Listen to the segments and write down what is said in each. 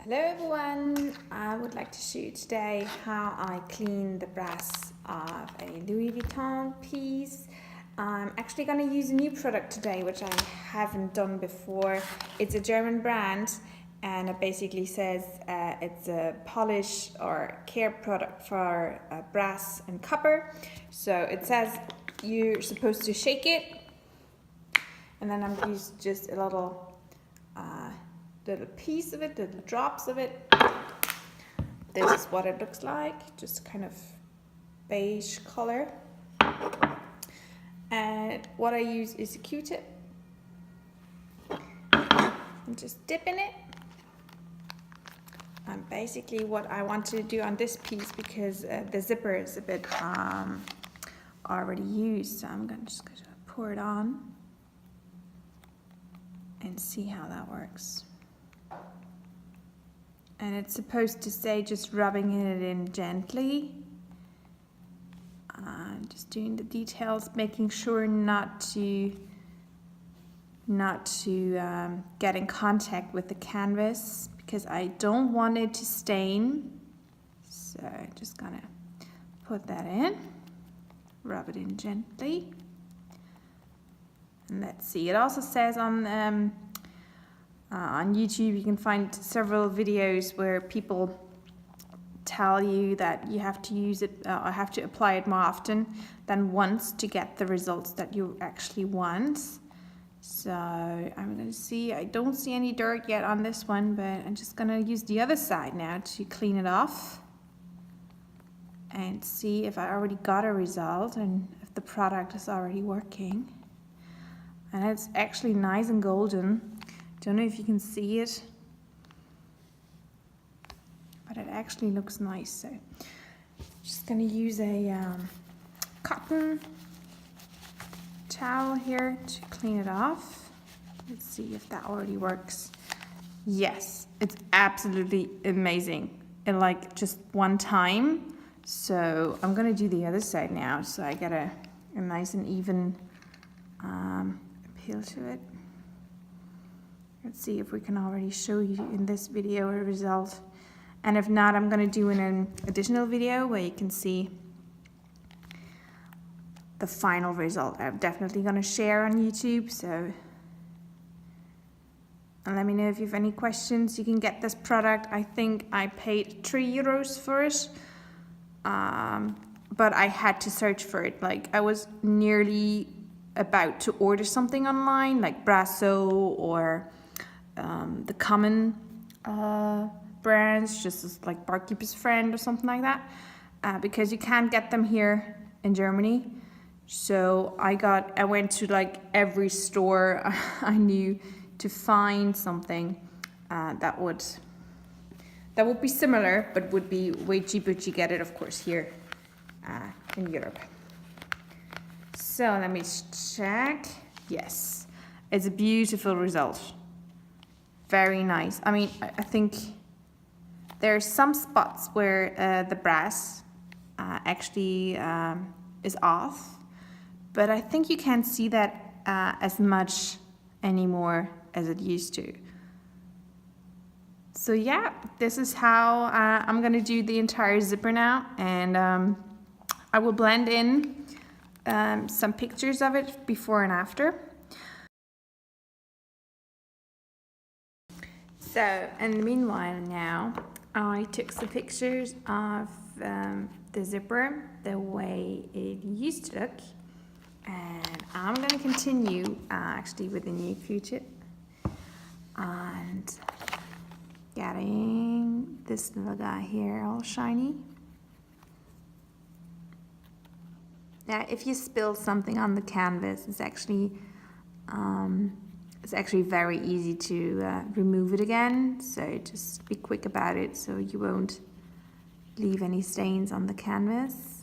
Hello everyone, I would like to show you today how I clean the brass of a Louis Vuitton piece. I'm actually going to use a new product today which I haven't done before. It's a German brand and it basically says it's a polish or care product for brass and copper. So it says you're supposed to shake it, and then I'm using just a little piece of it, little drops of it. This is what it looks like, just kind of beige color. And what I use is a Q-tip. And just dip in it. And basically what I want to do on this piece, because the zipper is a bit already used, so I'm just going to pour it on and see how that works. And it's supposed to say just rubbing it in gently. Just doing the details, making sure not to get in contact with the canvas, because I don't want it to stain. So I'm just gonna put that in, rub it in gently. And let's see, it also says on YouTube you can find several videos where people tell you that you have to use it or have to apply it more often than once to get the results that you actually want. So I'm going to see, I don't see any dirt yet on this one, but I'm just going to use the other side now to clean it off and see if I already got a result and if the product is already working. And it's actually nice and golden. Don't know if you can see it, but it actually looks nice. So just going to use a cotton towel here to clean it off. Let's see if that already works. Yes, it's absolutely amazing in like just one time. So I'm going to do the other side now, so I get a nice and even appeal to it. Let's see if we can already show you in this video a result. And if not, I'm going to do an additional video where you can see the final result. I'm definitely going to share on YouTube. So, and let me know if you have any questions. You can get this product. I think I paid €3 for it. But I had to search for it. Like, I was nearly about to order something online, like Brasso or the common brands, just as like Barkeeper's Friend or something like that, because you can't get them here in Germany. So I went to like every store I knew to find something that would be similar, but would be way cheaper to get it, of course, here in Europe. So let me check. Yes, it's a beautiful result. Very nice. I mean, I think there are some spots where the brass actually is off, but I think you can't see that as much anymore as it used to. So yeah, this is how I'm gonna do the entire zipper now, and I will blend in some pictures of it before and after. So, and meanwhile now, I took some pictures of the zipper, the way it used to look, and I'm going to continue actually with the new Q-tip and getting this little guy here all shiny. Now, if you spill something on the canvas, it's actually very easy to remove it again, so just be quick about it so you won't leave any stains on the canvas.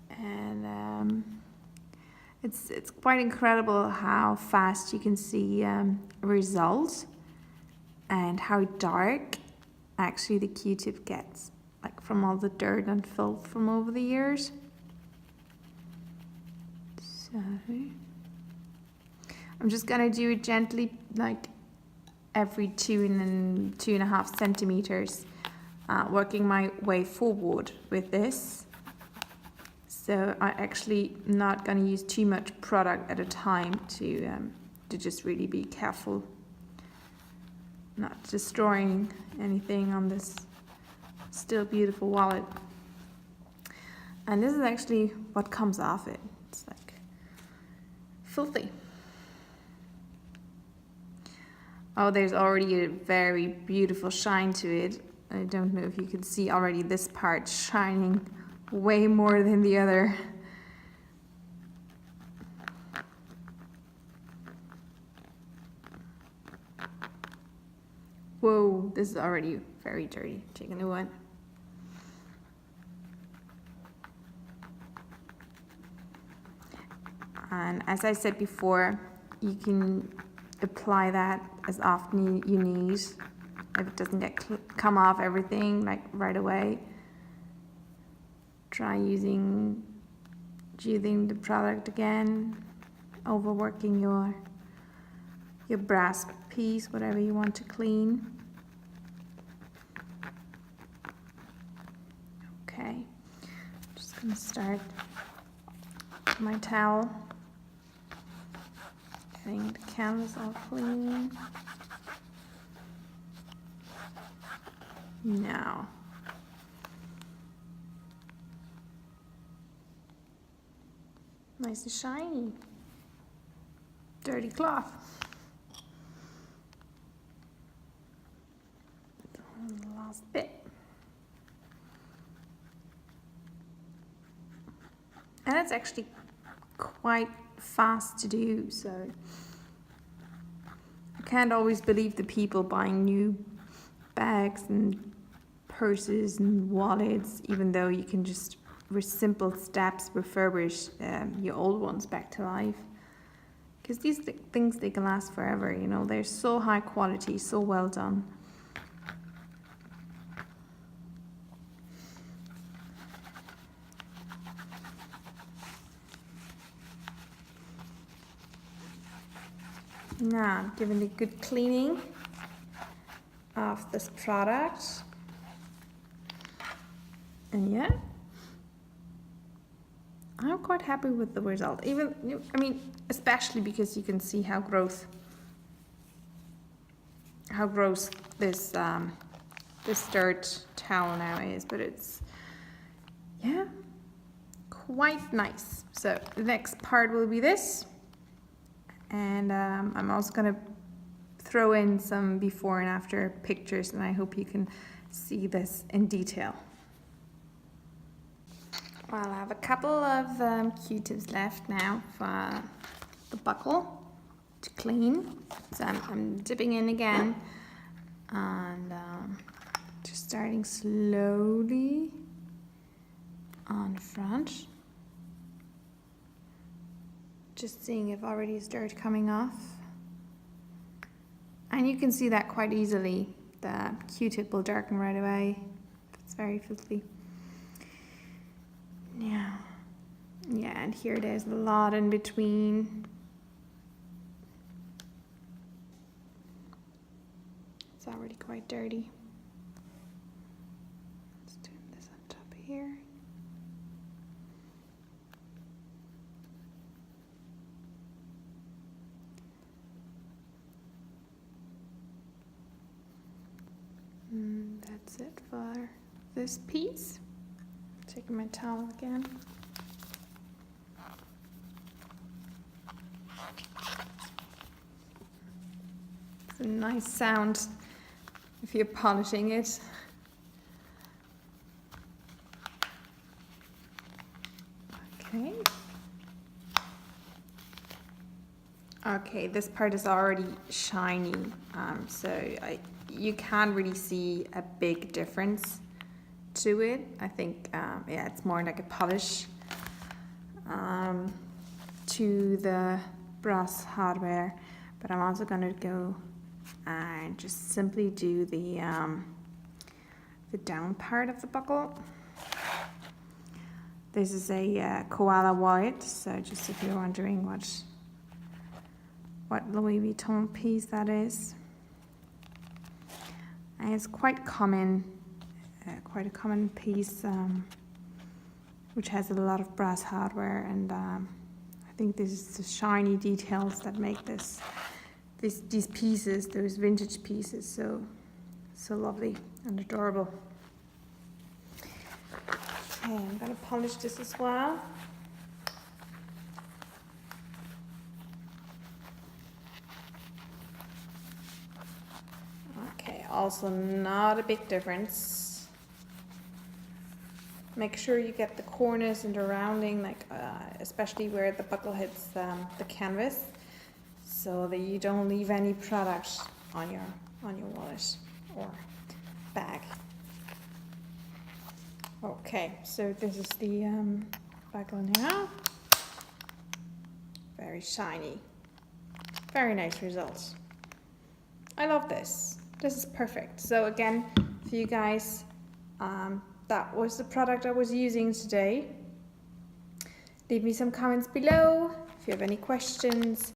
And it's quite incredible how fast you can see a result and how dark actually the Q-tip gets, like from all the dirt and filth from over the years. So I'm just gonna do it gently, like every 2.5 centimeters, working my way forward with this. So I actually not going to use too much product at a time to just really be careful, not destroying anything on this still beautiful wallet. And this is actually what comes off it. It's like filthy. Oh, there's already a very beautiful shine to it. I don't know if you can see already this part shining way more than the other. Whoa, this is already very dirty. Take a new one. And as I said before, you can apply that as often you need. If it doesn't come off everything like right away, try using the product again, overworking your brass piece, whatever you want to clean. Okay, just gonna start my towel, getting the canvas all clean. Now, nice and shiny. Dirty cloth. And the last bit. And it's actually quite fast to do, so I can't always believe the people buying new bags and purses and wallets, even though you can just with simple steps refurbish your old ones back to life. Because these things, they can last forever, you know, they're so high quality, so well done. Now, giving a good cleaning of this product. And yeah, I'm quite happy with the result. Especially because you can see how gross this dirt towel now is, but it's, yeah, quite nice. So the next part will be this, and I'm also gonna throw in some before and after pictures, and I hope you can see this in detail. Well, I have a couple of Q-tips left now for the buckle to clean. So I'm dipping in again and just starting slowly on the front. Just seeing if already is dirt coming off. And you can see that quite easily. The Q-tip will darken right away. It's very filthy. Yeah, and here there's a lot in between. It's already quite dirty. Let's do this on top here. And that's it for this piece. Taking my towel again. It's a nice sound if you're polishing it. Okay. Okay, this part is already shiny, so you can't really see a big difference to it. I think, yeah, it's more like a polish to the brass hardware, but I'm also going to go and just simply do the down part of the buckle. This is a Koala Wallet, so just if you're wondering what Louis Vuitton piece that is. and it's quite common, quite a common piece, which has a lot of brass hardware, and I think this is the shiny details that make these pieces, those vintage pieces, so lovely and adorable. Okay, I'm going to polish this as well. Okay, also not a big difference. Make sure you get the corners and the rounding, like especially where the buckle hits the canvas, so that you don't leave any product on your wallet or bag. Okay, so this is the buckle now. Very shiny, very nice results. I love this. This is perfect. So again, for you guys, that was the product I was using today. Leave me some comments below if you have any questions.